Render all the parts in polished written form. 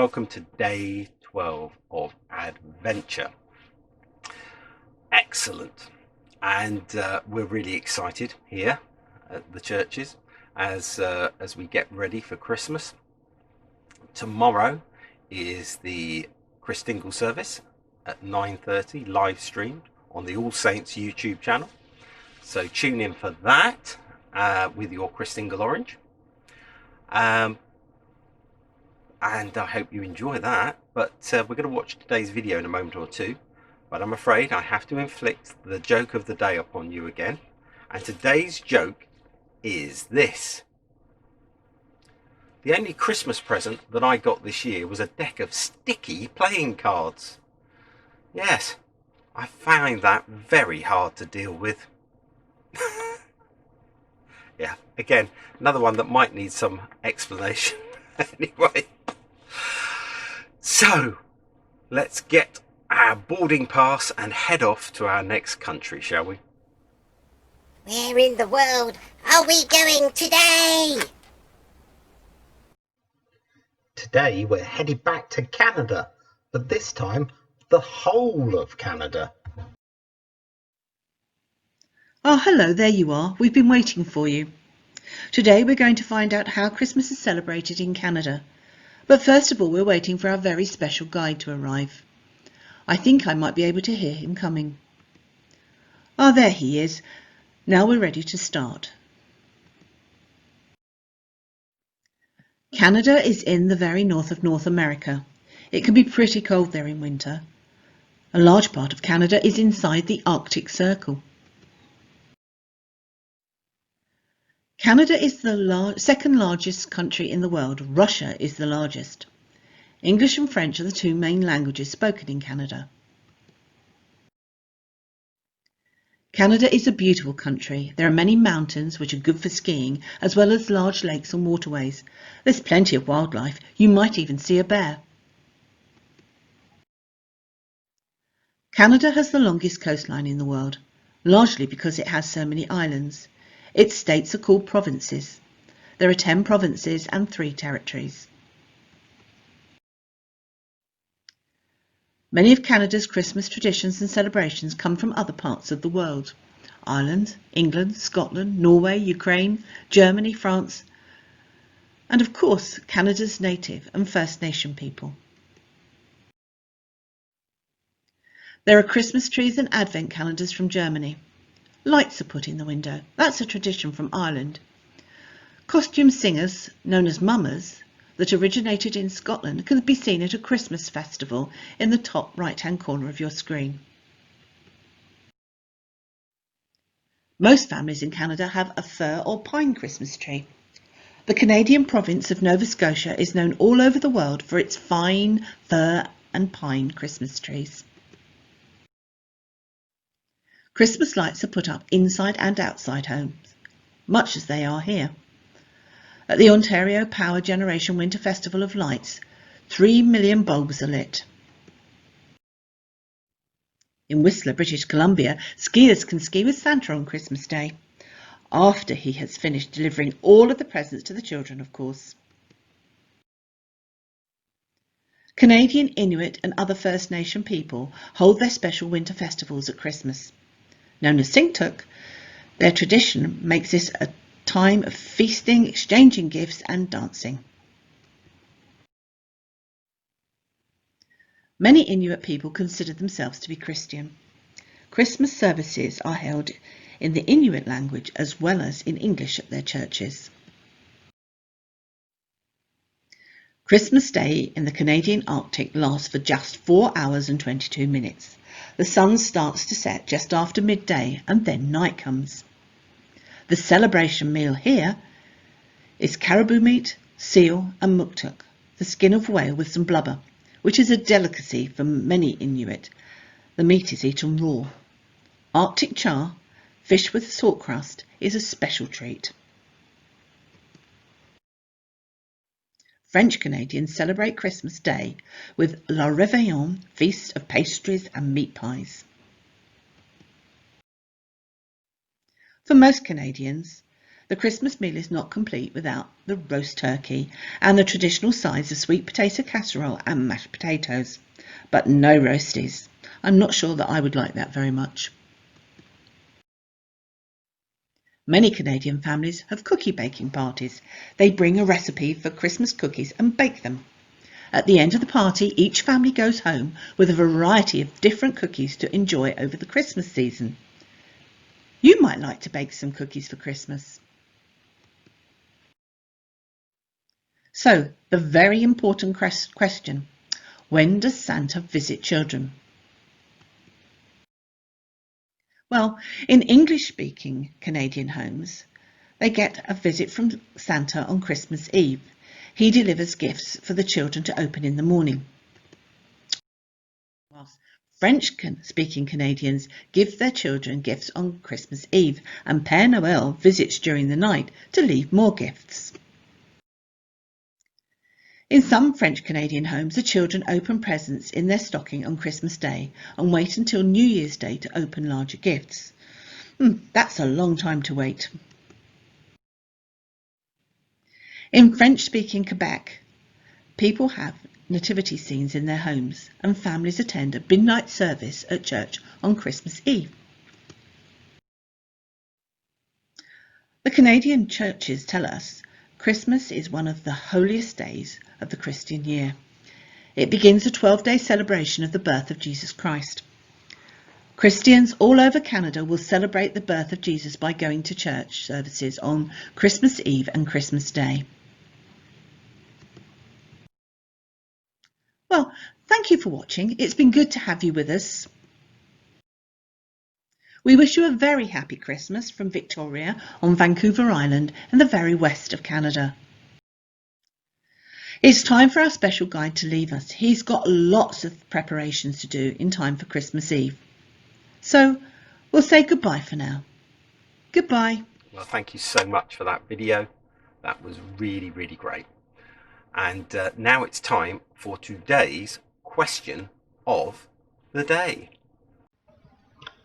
welcome to day 12 of Adventure. Excellent. And we're really excited here at the churches as we get ready for Christmas. Tomorrow is the Christingle service at 9:30, live streamed on the All Saints YouTube channel. So tune in for that with your Christingle orange. And I hope you enjoy that. But we're going to watch today's video in a moment or two. But I'm afraid I have to inflict the joke of the day upon you again. And today's joke is this. The only Christmas present that I got this year was a deck of sticky playing cards. Yes, I found that very hard to deal with. Yeah, again, another one that might need some explanation. Anyway, so let's get our boarding pass and head off to our next country, shall we? Where in the world are we going today? Today we're headed back to Canada, but this time the whole of Canada. Oh, hello, there you are. We've been waiting for you. Today we're going to find out how Christmas is celebrated in Canada. But first of all, we're waiting for our very special guide to arrive. I think I might be able to hear him coming. Ah, there he is. Now we're ready to start. Canada is in the very north of North America. It can be pretty cold there in winter. A large part of Canada is inside the Arctic Circle. Canada is the second largest country in the world. Russia is the largest. English and French are the two main languages spoken in Canada. Canada is a beautiful country. There are many mountains which are good for skiing, as well as large lakes and waterways. There's plenty of wildlife. You might even see a bear. Canada has the longest coastline in the world, largely because it has so many islands. Its states are called provinces. There are 10 provinces and 3 territories. Many of Canada's Christmas traditions and celebrations come from other parts of the world. Ireland, England, Scotland, Norway, Ukraine, Germany, France, and of course Canada's Native and First Nation people. There are Christmas trees and advent calendars from Germany. Lights are put in the window. That's a tradition from Ireland. Costume singers, known as mummers, that originated in Scotland can be seen at a Christmas festival in the top right-hand corner of your screen. Most families in Canada have a fir or pine Christmas tree. The Canadian province of Nova Scotia is known all over the world for its fine fir and pine Christmas trees. Christmas lights are put up inside and outside homes, much as they are here. At the Ontario Power Generation Winter Festival of Lights, 3 million bulbs are lit. In Whistler, British Columbia, skiers can ski with Santa on Christmas Day, after he has finished delivering all of the presents to the children, of course. Canadian Inuit and other First Nation people hold their special winter festivals at Christmas. Known as Singtuk, their tradition makes this a time of feasting, exchanging gifts and dancing. Many Inuit people consider themselves to be Christian. Christmas services are held in the Inuit language as well as in English at their churches. Christmas Day in the Canadian Arctic lasts for just 4 hours and 22 minutes. The sun starts to set just after midday and then night comes. The celebration meal here is caribou meat, seal and muktuk, the skin of whale with some blubber, which is a delicacy for many Inuit. The meat is eaten raw. Arctic char, fish with salt crust, is a special treat. French Canadians celebrate Christmas Day with La Réveillon, feast of pastries and meat pies. For most Canadians, The Christmas meal is not complete without the roast turkey and the traditional sides of sweet potato casserole and mashed potatoes, but no roasties. I'm not sure that I would like that very much. Many Canadian families have cookie baking parties. They bring a recipe for Christmas cookies and bake them. At the end of the party, each family goes home with a variety of different cookies to enjoy over the Christmas season. You might like to bake some cookies for Christmas. So, the very important question, when does Santa visit children? Well, in English-speaking Canadian homes, they get a visit from Santa on Christmas Eve. He delivers gifts for the children to open in the morning. Whilst French-speaking Canadians give their children gifts on Christmas Eve, and Père Noël visits during the night to leave more gifts. In some French-Canadian homes, the children open presents in their stocking on Christmas Day and wait until New Year's Day to open larger gifts. That's a long time to wait. In French-speaking Quebec, people have nativity scenes in their homes and families attend a midnight service at church on Christmas Eve. The Canadian churches tell us Christmas is one of the holiest days of the Christian year. It begins a 12-day celebration of the birth of Jesus Christ. Christians all over Canada will celebrate the birth of Jesus by going to church services on Christmas Eve and Christmas Day. Well, thank you for watching. It's been good to have you with us. We wish you a very happy Christmas from Victoria on Vancouver Island in the very west of Canada. It's time for our special guide to leave us. He's got lots of preparations to do in time for Christmas Eve. So we'll say goodbye for now. Goodbye. Well, thank you so much for that video. That was really, really great. And now it's time for today's question of the day.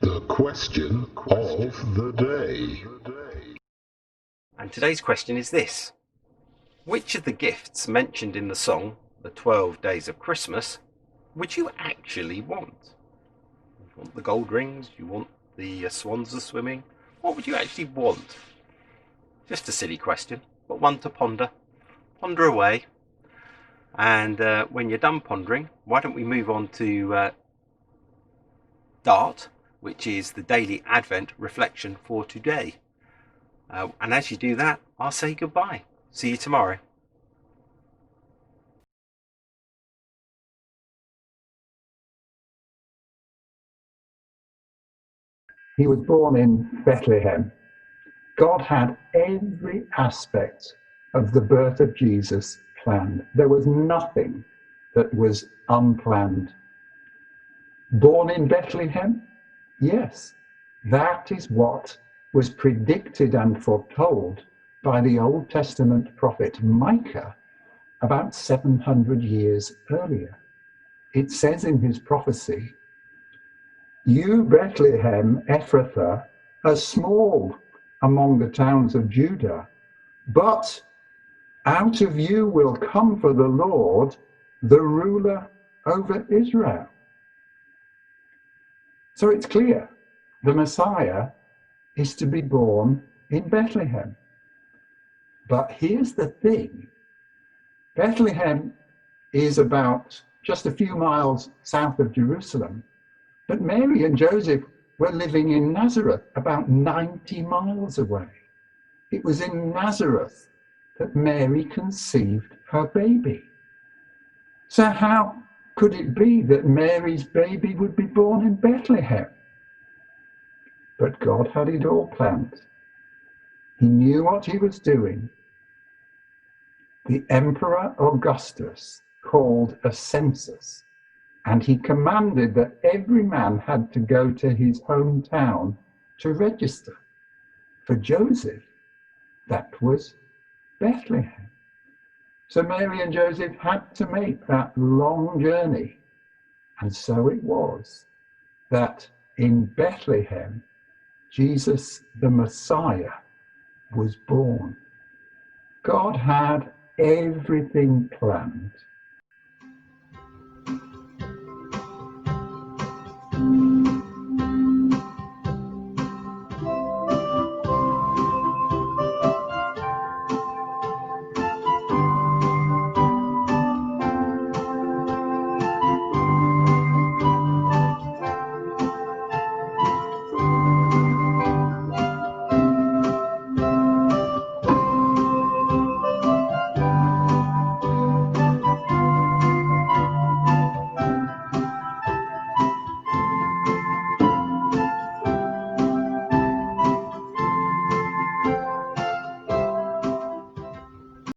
The question of the day. And today's question is this. Which of the gifts mentioned in the song, The 12 Days of Christmas, would you actually want? You want the gold rings? You want the swans are swimming? What would you actually want? Just a silly question, but one to ponder. Ponder away. And when you're done pondering, why don't we move on to DART, which is the Daily Advent Reflection for today. And as you do that, I'll say goodbye. See you tomorrow. He was born in Bethlehem. God had every aspect of the birth of Jesus planned. There was nothing that was unplanned. Born in Bethlehem? Yes, that is what was predicted and foretold by the Old Testament prophet Micah about 700 years earlier. It says in his prophecy, "You, Bethlehem Ephrathah, are small among the towns of Judah, but out of you will come for the Lord, the ruler over Israel." So it's clear, the Messiah is to be born in Bethlehem. But here's the thing, Bethlehem is about just a few miles south of Jerusalem, but Mary and Joseph were living in Nazareth, about 90 miles away. It was in Nazareth that Mary conceived her baby. So how could it be that Mary's baby would be born in Bethlehem? But God had it all planned. He knew what he was doing. The Emperor Augustus called a census, and he commanded that every man had to go to his hometown to register. For Joseph, that was Bethlehem. So Mary and Joseph had to make that long journey. And so it was that in Bethlehem, Jesus the Messiah was born. God had everything planned.